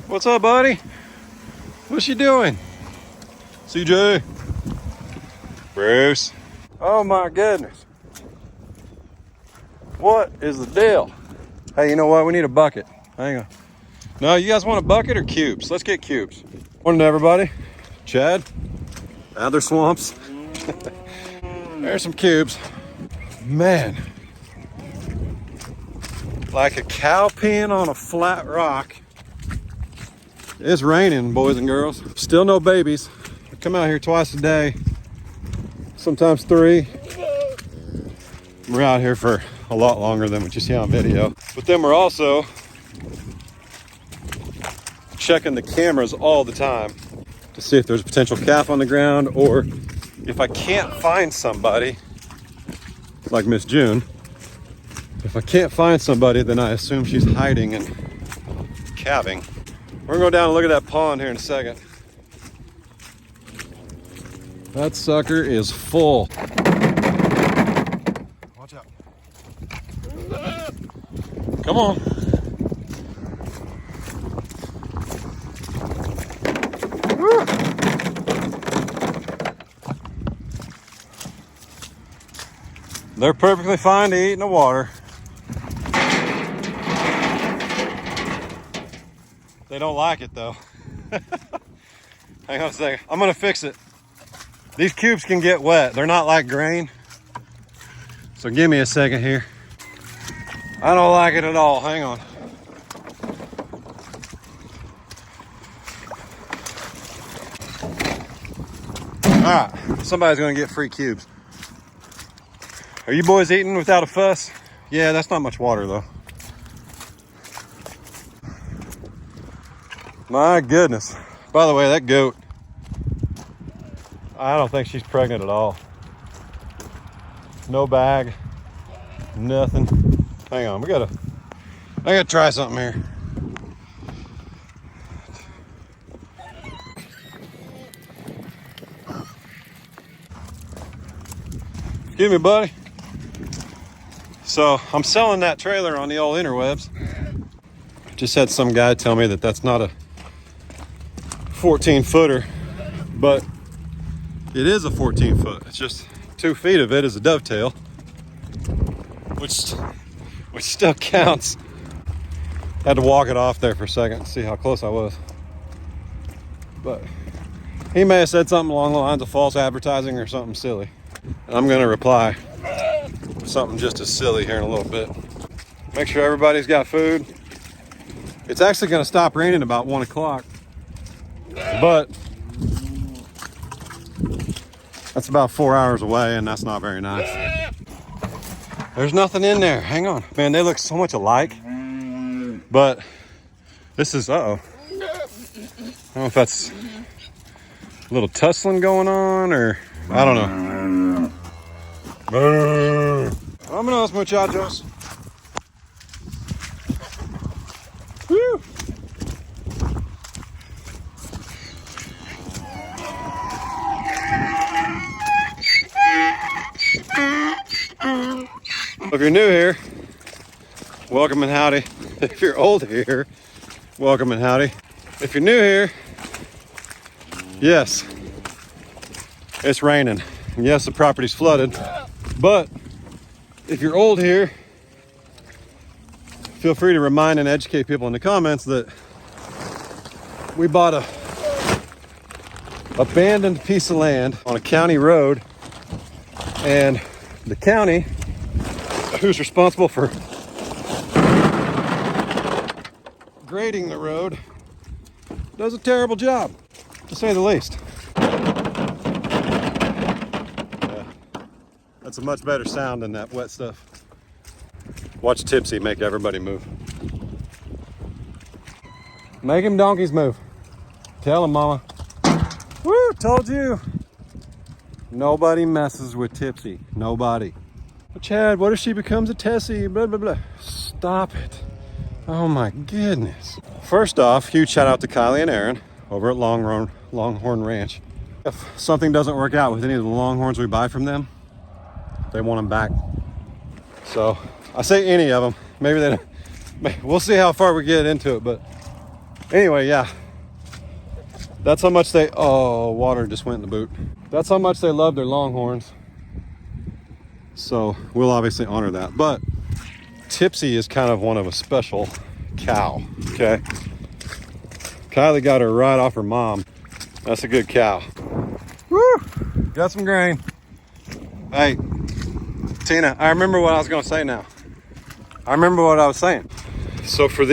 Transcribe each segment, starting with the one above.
What's up, buddy? What's you doing? CJ. Bruce. Oh my goodness. What is the deal? Hey, you know what? We need a bucket. Hang on. No, you guys want a bucket or cubes? Let's get cubes. Morning, everybody. Chad. Adler Swamps. There's some cubes. Man. Like a cow peeing on a flat rock. It's raining, boys and girls. Still no babies. I come out here twice a day, sometimes 3. We're out here for a lot longer than what you see on video. But then we're also checking the cameras all the time to see if there's a potential calf on the ground, or if I can't find somebody, like Miss June, if I can't find somebody, then I assume she's hiding and calving. We're gonna go down and look at that pond here in a second. That sucker is full. Watch out. Come on. Woo. They're perfectly fine to eat in the water. They don't like it though. Hang on a second. I'm gonna fix it. These cubes can get wet. They're not like grain. So give me a second here. I don't like it at all. Hang on. All right, somebody's gonna get free cubes. Are you boys eating without a fuss? Yeah, that's not much water though. My goodness. By the way, that goat, I don't think she's pregnant at all. No bag, nothing. Hang on, I gotta try something here. Excuse me, buddy. So I'm selling that trailer on the old interwebs. Just had some guy tell me that that's not a 14 footer, but it is a 14 foot. It's just 2 feet of it is a dovetail, which still counts. Had to walk it off there for a second to see how close I was. But he may have said something along the lines of false advertising or something silly. And I'm gonna reply something just as silly here in a little bit. Make sure everybody's got food. It's actually gonna stop raining about 1 o'clock. But that's about 4 hours away, and that's not very nice. There's nothing in there. Hang on. Man, they look so much alike. But this is, uh-oh. I don't know if that's a little tussling going on, or I don't know. Vámonos, muchachos. Woo! If you're new here, welcome and howdy. If you're old here, welcome and howdy. If you're new here, yes, it's raining. And yes, the property's flooded. But if you're old here, feel free to remind and educate people in the comments that we bought a abandoned piece of land on a county road, and the county, who's responsible for grading the road, does a terrible job, to say the least. Yeah, that's a much better sound than that wet stuff. Watch Tipsy make everybody move. Make him donkeys move. Tell him, mama. Woo, told you. Nobody messes with Tipsy. Nobody. But Chad, what if she becomes a Tessie? Blah, blah, blah. Stop it. Oh my goodness. First off, huge shout out to Kylie and Aaron over at Longhorn Ranch. If something doesn't work out with any of the Longhorns we buy from them, they want them back. So I say any of them. Maybe they don't. We'll see how far we get into it, but Anyway, yeah. That's how much they, oh, water just went in the boot. That's how much they love their Longhorns. So we'll obviously honor that. But Tipsy is kind of one of a special cow, okay? Kylie got her right off her mom. That's a good cow. Woo! Got some grain. Hey, Tina, I remember what I was gonna say now. I remember what I was saying. So for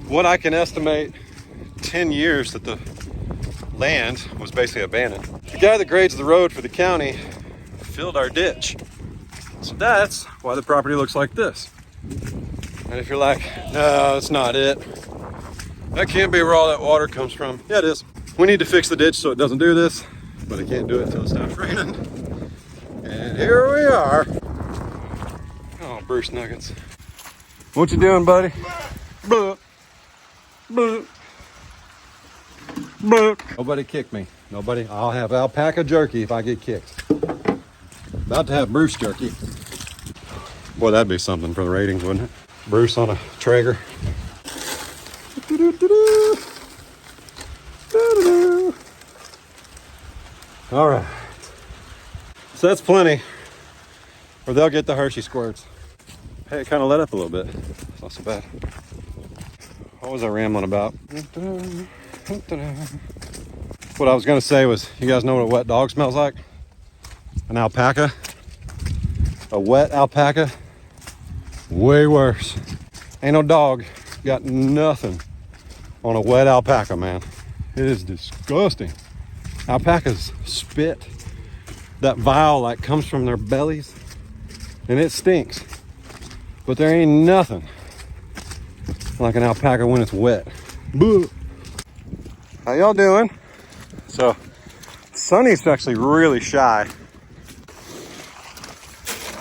what I can estimate 10 years that the land was basically abandoned, the guy that grades the road for the county filled our ditch. So that's why the property looks like this. And if you're like, no, that's not it. That can't be where all that water comes from. Yeah, it is. We need to fix the ditch so it doesn't do this, but I can't do it until it stops raining. And here we are. Oh, Bruce Nuggets. What you doing, buddy? Blah. Blah. Blah. Nobody kick me. Nobody. I'll have alpaca jerky if I get kicked. About to have Bruce jerky. Boy, that'd be something for the ratings, wouldn't it? Bruce on a Traeger. All right. So that's plenty, or they'll get the Hershey squirts. Hey, it kind of let up a little bit. It's not so bad. What was I rambling about? What I was going to say was, you guys know what a wet dog smells like? An alpaca. A wet alpaca. Way worse. Ain't no dog got nothing on a wet alpaca, man. It is disgusting. Alpacas spit. That bile like comes from their bellies, and it stinks. But there ain't nothing like an alpaca when it's wet. Boo. How y'all doing? So, Sonny's actually really shy.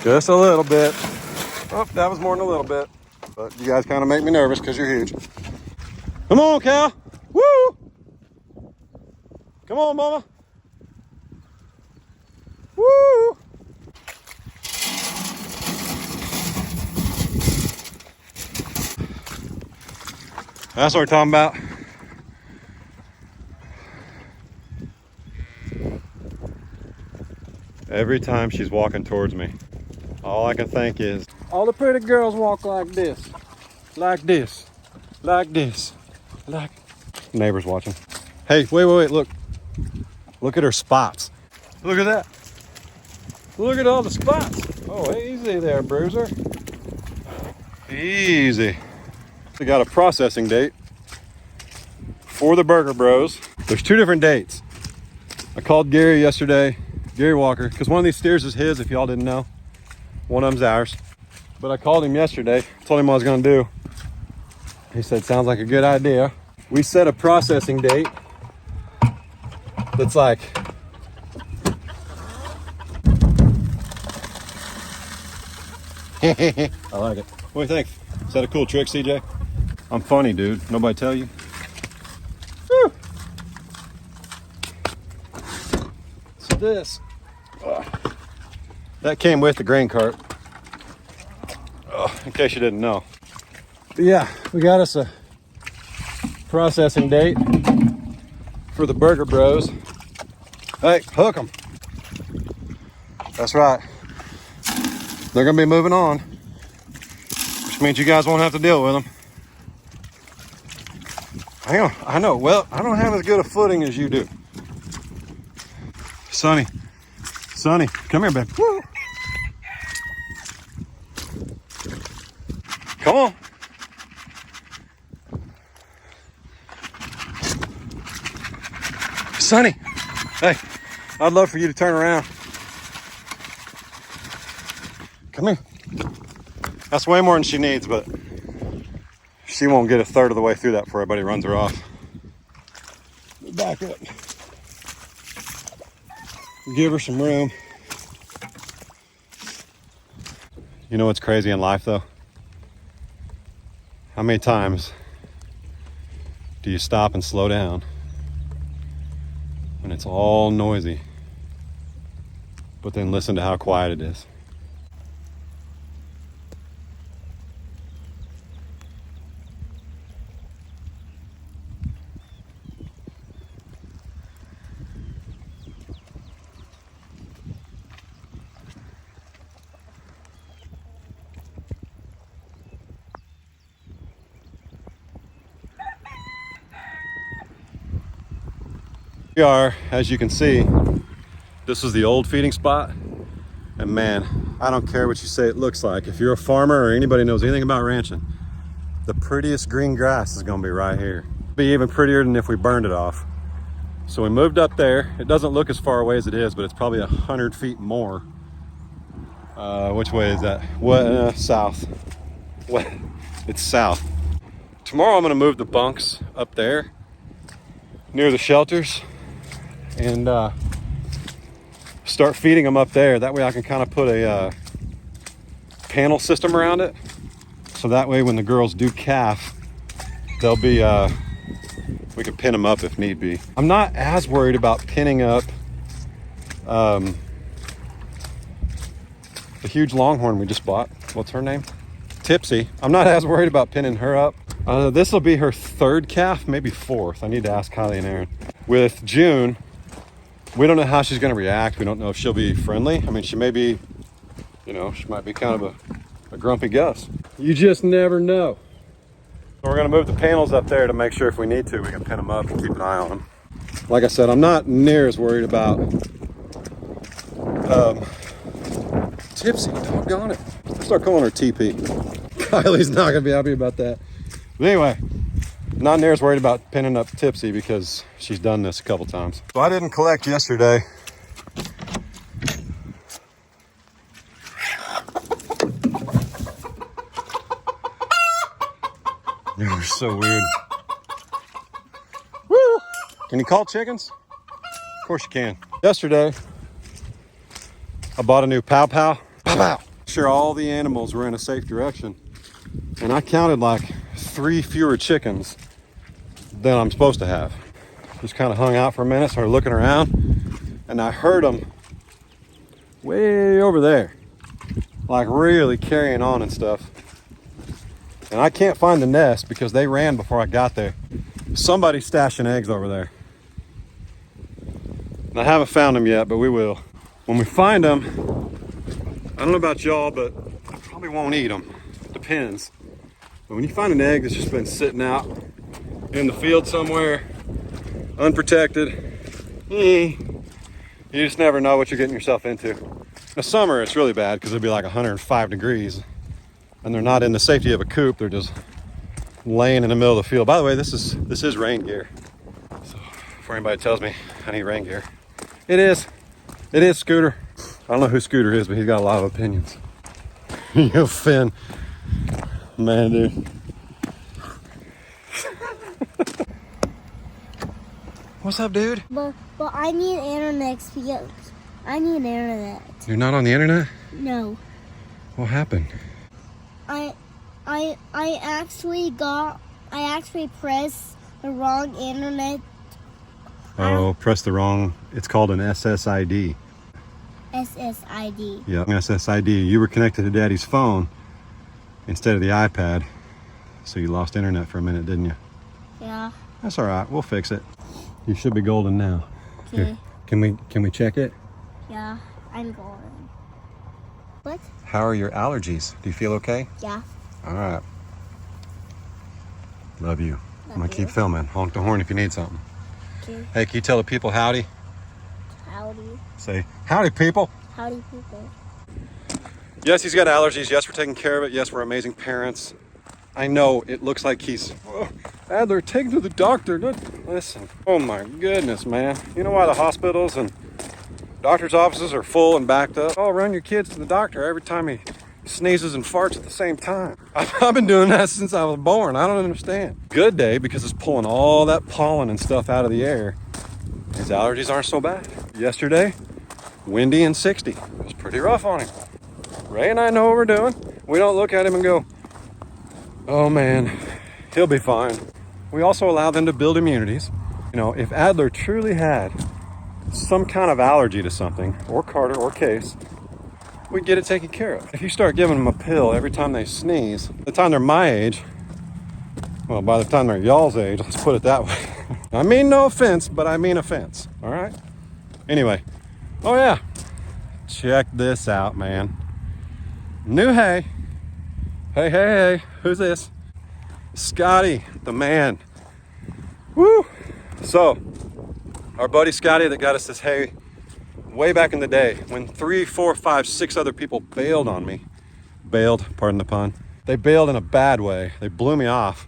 Just a little bit. Oh, that was more than a little bit. But you guys kind of make me nervous because you're huge. Come on, cow. Woo! Come on, mama. Woo! That's what we're talking about. Every time she's walking towards me, all I can think is, all the pretty girls walk like this, like this, like this, like... Neighbor's watching. Hey, wait, look. Look at her spots. Look at that. Look at all the spots. Oh, easy there, Bruiser. Easy. We got a processing date for the Burger Bros. There's two different dates. I called Gary yesterday, Gary Walker, because one of these steers is his, if y'all didn't know. One of them's ours. But I called him yesterday, told him what I was gonna do. He said, sounds like a good idea. We set a processing date that's like, I like it. What do you think? Is that a cool trick, CJ? I'm funny, dude. Nobody tell you? Woo. So this, that came with the grain cart. In case you didn't know. But yeah, we got us a processing date for the Burger Bros. Hey, hook them. That's right. They're gonna be moving on, which means you guys won't have to deal with them. I know. Well, I don't have as good a footing as you do. Sonny, come here, babe. Woo. Come on. Sonny, hey, I'd love for you to turn around. Come here. That's way more than she needs, but she won't get a third of the way through that before everybody runs her off. Back up. Give her some room. You know what's crazy in life, though? How many times do you stop and slow down when it's all noisy, but then listen to how quiet it is? We are, as you can see, this is the old feeding spot. And man, I don't care what you say it looks like. If you're a farmer or anybody knows anything about ranching, the prettiest green grass is gonna be right here. Be even prettier than if we burned it off. So we moved up there. It doesn't look as far away as it is, but it's probably 100 feet more. Which way is that? What? South. What? It's south. Tomorrow I'm gonna move the bunks up there near the shelters and start feeding them up there. That way I can kind of put a panel system around it. So that way when the girls do calf, they'll be, we can pin them up if need be. I'm not as worried about pinning up the huge longhorn we just bought. What's her name? Tipsy. I'm not as worried about pinning her up. This will be her third calf, maybe fourth. I need to ask Kylie and Aaron. With June, we don't know how she's gonna react. We don't know if she'll be friendly. I mean, she may be, you know, she might be kind of a grumpy Gus. You just never know. So we're gonna move the panels up there to make sure if we need to, we can pin them up and keep an eye on them. Like I said, I'm not near as worried about Tipsy, doggone it. Let's start calling her TP. Kylie's not gonna be happy about that. But anyway, not near as worried about pinning up Tipsy because she's done this a couple times. So I didn't collect yesterday. You're so weird. Woo! Can you call chickens? Of course you can. Yesterday, I bought a new pow pow. Pow pow! Sure all the animals were in a safe direction. And I counted like 3 fewer chickens than I'm supposed to have. Just kind of hung out for a minute, started looking around, and I heard them way over there, like really carrying on and stuff. And I can't find the nest because they ran before I got there. Somebody's stashing eggs over there. And I haven't found them yet, but we will. When we find them, I don't know about y'all, but I probably won't eat them. Depends. But when you find an egg that's just been sitting out in the field somewhere, unprotected, you just never know what you're getting yourself into. In the summer, it's really bad because it'll be like 105 degrees and they're not in the safety of a coop. They're just laying in the middle of the field. By the way, this is rain gear. So before anybody tells me I need rain gear, it is Scooter. I don't know who Scooter is, but he's got a lot of opinions. You Finn. Man, dude. What's up, dude? But I need internet because I need internet. You're not on the internet? No. What happened? I actually pressed the wrong internet. Oh, press the wrong. It's called an SSID. SSID. Yeah, SSID. You were connected to Daddy's phone instead of the iPad, so you lost internet for a minute, didn't you? Yeah. That's all right. We'll fix it. You should be golden now. Okay. Here, can we check it? Yeah, I'm golden. What? How are your allergies? Do you feel okay? Yeah. All right. Love you. I'm gonna keep you. filming. Honk the horn if you need something. Okay. Hey, can you tell the people howdy? Howdy. Say howdy, people. Howdy, people. Yes, he's got allergies. Yes, we're taking care of it. Yes, we're amazing parents. I know it looks like he's, oh, Adler, take him to the doctor. Listen, oh my goodness, man. You know why the hospitals and doctor's offices are full and backed up? Oh, run your kids to the doctor every time he sneezes and farts at the same time. I've been doing that since I was born. I don't understand. Good day because it's pulling all that pollen and stuff out of the air. His allergies aren't so bad. Yesterday, windy and 60. It was pretty rough on him. Ray and I know what we're doing. We don't look at him and go, oh man, he'll be fine. We also allow them to build immunities. You know, if Adler truly had some kind of allergy to something, or Carter or Case, we get it taken care of. If you start giving them a pill every time they sneeze, by the time they're my age, well, by the time they're y'all's age, let's put it that way. I mean no offense, but I mean offense, all right? Anyway, oh yeah, check this out, man. New hay. Hey, who's this? Scotty, the man. Woo! So, Our buddy Scotty that got us this hay way back in the day when 3, 4, 5, 6 other people bailed on me. Bailed, pardon the pun. They bailed in a bad way. They blew me off.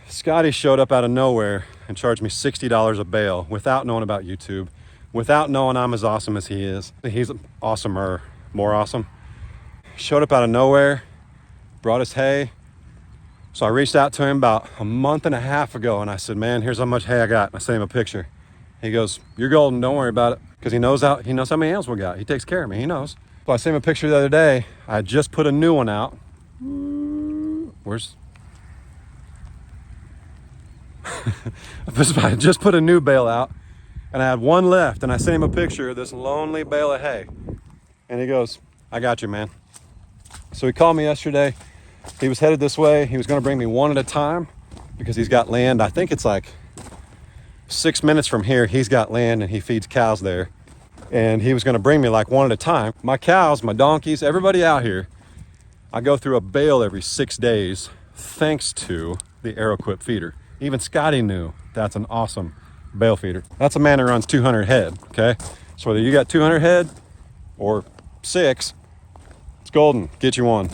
Scotty showed up out of nowhere and charged me $60 a bail without knowing about YouTube, without knowing I'm as awesome as he is. He's awesomer, more awesome. Showed up out of nowhere, brought us hay. So I reached out to him about a month and a half ago and I said, man, here's how much hay I got. And I sent him a picture. He goes, you're golden, don't worry about it. Because he knows how many animals we got. He takes care of me, he knows. So I sent him a picture the other day. I just put a new one out. I just put a new bale out and I had one left and I sent him a picture of this lonely bale of hay. And he goes, I got you, man. So he called me yesterday. He was headed this way. He was gonna bring me one at a time because he's got land. I think it's like 6 minutes from here. He's got land and he feeds cows there. And he was gonna bring me like one at a time. My cows, my donkeys, everybody out here, I go through a bale every 6 days thanks to the Arrowquip feeder. Even Scotty knew that's an awesome bale feeder. That's a man who runs 200 head, okay? So whether you got 200 head or 6, it's golden, get you one.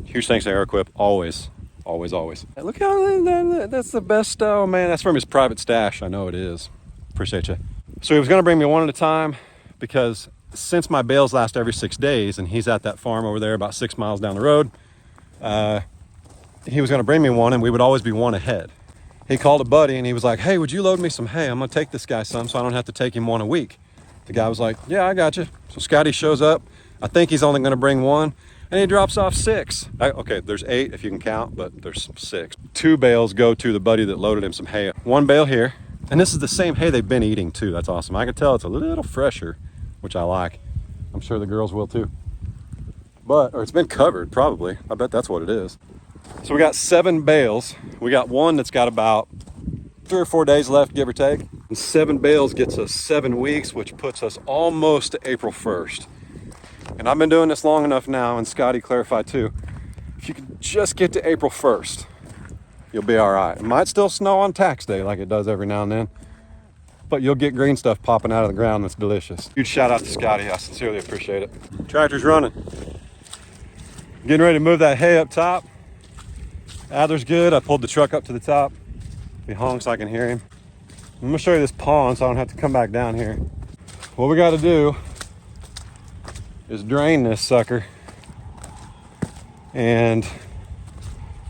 Huge thanks to Arrowquip, always, always, always. Look how, that's the best, oh man, that's from his private stash. I know it is, appreciate you. So he was gonna bring me one at a time because since my bales last every 6 days and he's at that farm over there about 6 miles down the road, he was gonna bring me one and we would always be one ahead. He called a buddy and he was like, hey, would you load me some hay? I'm gonna take this guy some so I don't have to take him one a week. The guy was like, yeah, I got you. So Scotty shows up. I think he's only gonna bring one and he drops off 6. Okay, there's 8 if you can count, but there's 6. 2 bales go to the buddy that loaded him some hay. 1 bale here. And this is the same hay they've been eating too. That's awesome. I can tell it's a little fresher, which I like. I'm sure the girls will too. Or it's been covered probably. I bet that's what it is. So we got 7 bales. We got one that's got about 3 or 4 days left, give or take. And 7 bales gets us 7 weeks, which puts us almost to April 1st. And I've been doing this long enough now, and Scotty clarified too. If you could just get to April 1st, you'll be all right. It might still snow on tax day like it does every now and then, but you'll get green stuff popping out of the ground that's delicious. Huge shout out to Scotty. I sincerely appreciate it. Tractor's running. Getting ready to move that hay up top. Adler's good. I pulled the truck up to the top. He honks so I can hear him. I'm gonna show you this pond so I don't have to come back down here. What we gotta do is drain this sucker and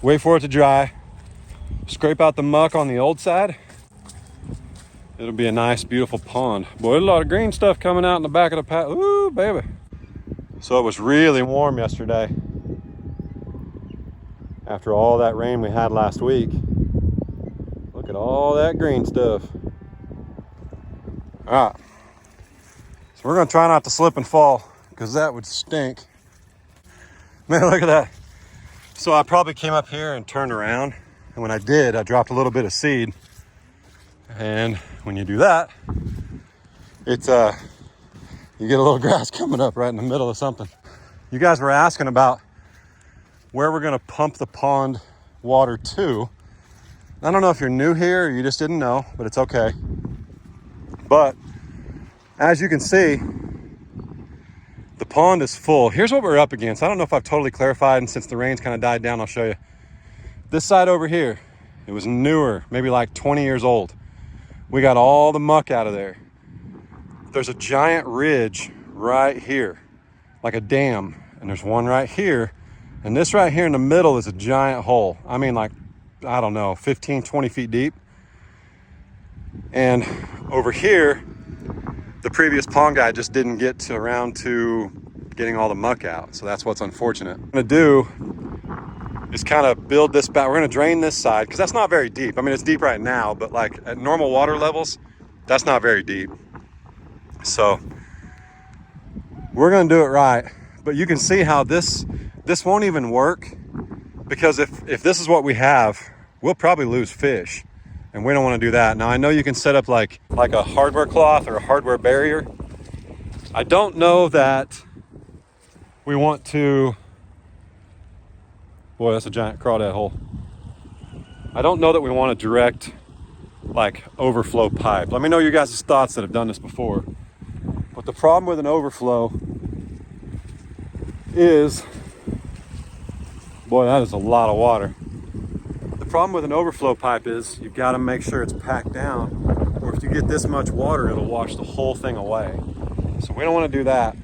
wait for it to dry. Scrape out the muck on the old side. It'll be a nice, beautiful pond. Boy, there's a lot of green stuff coming out in the back of the path. Ooh, baby. So it was really warm yesterday. After all that rain we had last week. Look at all that green stuff. All right. So we're gonna try not to slip and fall because that would stink. Man, look at that. So I probably came up here and turned around. And when I did, I dropped a little bit of seed. And when you do that, it's you get a little grass coming up right in the middle of something. You guys were asking about where we're gonna pump the pond water to. I don't know if you're new here or you just didn't know, but it's okay. But as you can see, the pond is full. Here's what we're up against. I don't know if I've totally clarified, and since the rain's kind of died down, I'll show you. This side over here, it was newer, maybe like 20 years old. We got all the muck out of there. There's a giant ridge right here, like a dam, and there's one right here. And this right here in the middle is a giant hole. I mean, like, I don't know, 15, 20 feet deep. And over here, the previous pond guy just didn't get around to getting all the muck out. So that's what's unfortunate. What I'm gonna do is kind of build this back. We're gonna drain this side because that's not very deep. I mean, it's deep right now, but like at normal water levels, that's not very deep. So we're gonna do it right. But you can see how this won't even work, because if this is what we have, we'll probably lose fish, and we don't want to do that. Now I know you can set up like a hardware cloth or a hardware barrier. I don't know that we want to, boy, that's a giant crawdad hole. I don't know that we want to direct like overflow pipe. Let me know your guys' thoughts that have done this before. But the problem with an overflow is, boy, that is a lot of water. The problem with an overflow pipe is you've got to make sure it's packed down, or if you get this much water, it'll wash the whole thing away. So we don't want to do that.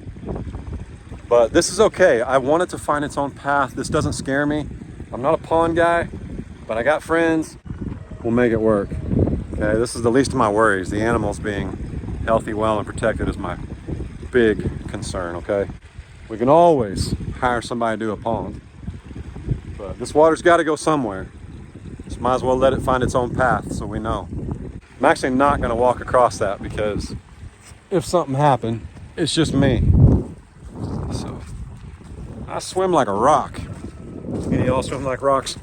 But this is okay. I want it to find its own path. This doesn't scare me. I'm not a pond guy, but I got friends. We'll make it work. Okay, this is the least of my worries. The animals being healthy, well, and protected is my big concern, okay? We can always hire somebody to do a pond, but this water's got to go somewhere. So might as well let it find its own path so we know. I'm actually not going to walk across that because if something happened, it's just me. So I swim like a rock. Any of y'all swim like rocks?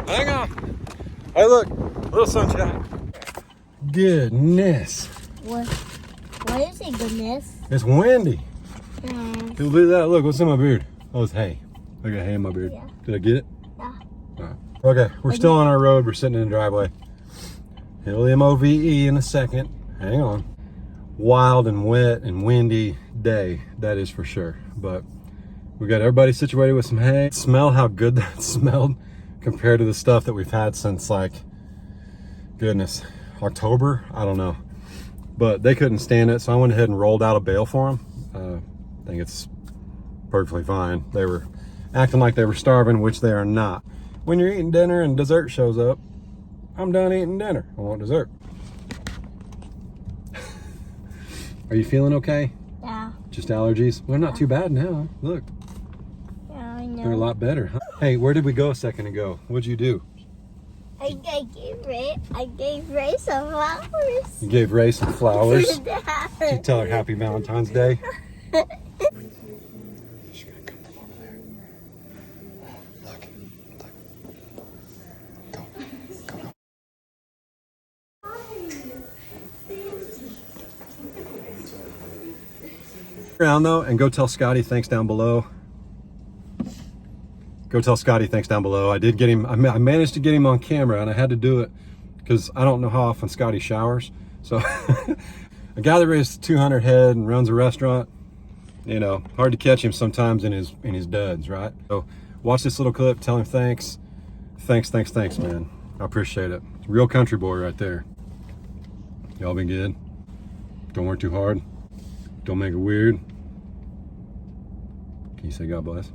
Hang on. Hey, look, little sunshine. Goodness. What is it, goodness? It's windy. Mm. Look at that. Look, what's in my beard? Oh, it's hay. I got hay in my beard. Yeah. Did I get it? Yeah. All right. Okay, we're still on our road. We're sitting in the driveway. It'll MOVE in a second. Hang on. Wild and wet and windy day, that is for sure. But we got everybody situated with some hay. Smell how good that smelled compared to the stuff that we've had since, like, goodness, October? I don't know. But they couldn't stand it, so I went ahead and rolled out a bale for them. I think it's perfectly fine. They were acting like they were starving, which they are not. When you're eating dinner and dessert shows up, I'm done eating dinner. I want dessert. Are you feeling okay? Yeah. Just allergies? Well, not too bad now. Look, Yeah, I know. they're a lot better. Huh? Hey, where did we go a second ago? What'd you do? I gave Ray some flowers. You gave Ray some flowers. Did you Did tell her Happy Valentine's Day? She's gonna come from over there. Look. Go. Around though, and go tell Scotty thanks down below. Go tell Scotty thanks down below. I did get him. I managed to get him on camera, and I had to do it because I don't know how often Scotty showers. So a guy that raised 200 head and runs a restaurant, you know, hard to catch him sometimes in his duds, right? So watch this little clip. Tell him thanks, man. I appreciate it. Real country boy right there. Y'all been good. Don't work too hard. Don't make it weird. Can you say God bless?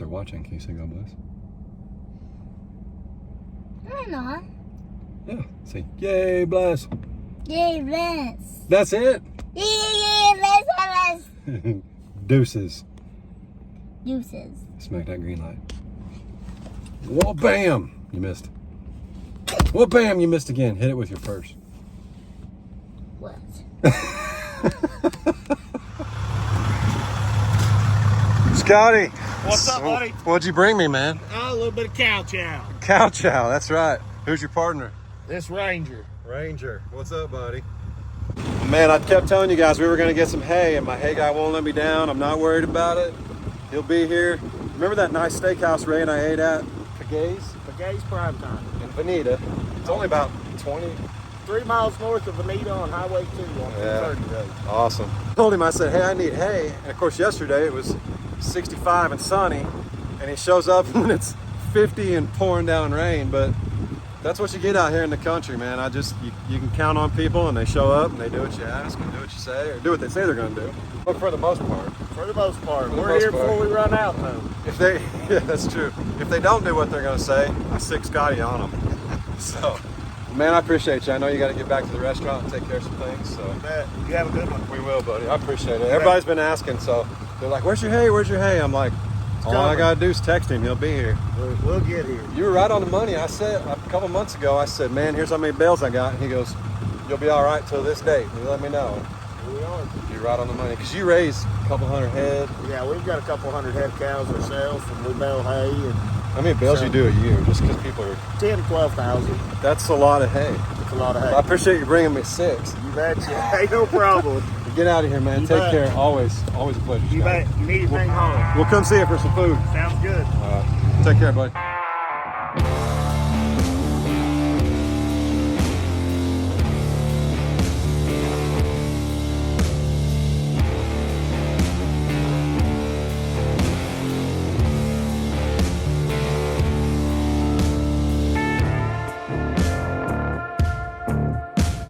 are watching. Can you say God bless? They're not. Yeah. Say, yay, bless. Yay, bless. That's it. Yay, bless. Deuces. Deuces. Smack that green light. Whoa, bam! You missed. Whoa, bam! You missed again. Hit it with your purse. What? Scotty. What's up, buddy? What'd you bring me, man? Oh, a little bit of cow chow. Cow chow, that's right. Who's your partner? This Ranger. Ranger. What's up, buddy? Man, I kept telling you guys we were going to get some hay, and my hay guy won't let me down. I'm not worried about it. He'll be here. Remember that nice steakhouse Ray and I ate at? Pagay's? Pagay's Prime Time. In Veneta. It's only about 3 miles north of Veneta on Highway 2 on 230 road. Awesome. I told him, I said, hey, I need hay. And of course, yesterday it was 65 and sunny, and he shows up when it's 50 and pouring down rain. But that's what you get out here in the country, man. You can count on people, and they show up, and they do what you ask, and do what you say, or do what they say they're going to do. But for the most part. For the most part. For the We're most here part. before we run out, though. If they, yeah, that's true. If they don't do what they're going to say, I sick Scotty on them. So, man, I appreciate you. I know you got to get back to the restaurant and take care of some things. So, You bet. You have a good one. we will, buddy. I appreciate it. Everybody's been asking, so they're like, "Where's your hay? Where's your hay?" I'm like, all I coming. gotta do is text him. He'll be here. We'll get here. You were right on the money. I said a couple months ago, I said, "Man, here's how many bales I got." And he goes, "You'll be all right till this date." He let me know. Here we are. You're right on the money because you raised a couple hundred head. Yeah, we've got a couple hundred head of cows ourselves, and we bale hay, and How many bales you do a year? Just because people are. 10 to 12,000. That's a lot of hay. It's a lot of hay. I appreciate you bringing me 6. You betcha. Ain't no problem. Get out of here, man. You Take bet. care. Always a pleasure. You Scotty. bet. You need anything home. We'll come see you for some food. Sounds good. Take care, buddy.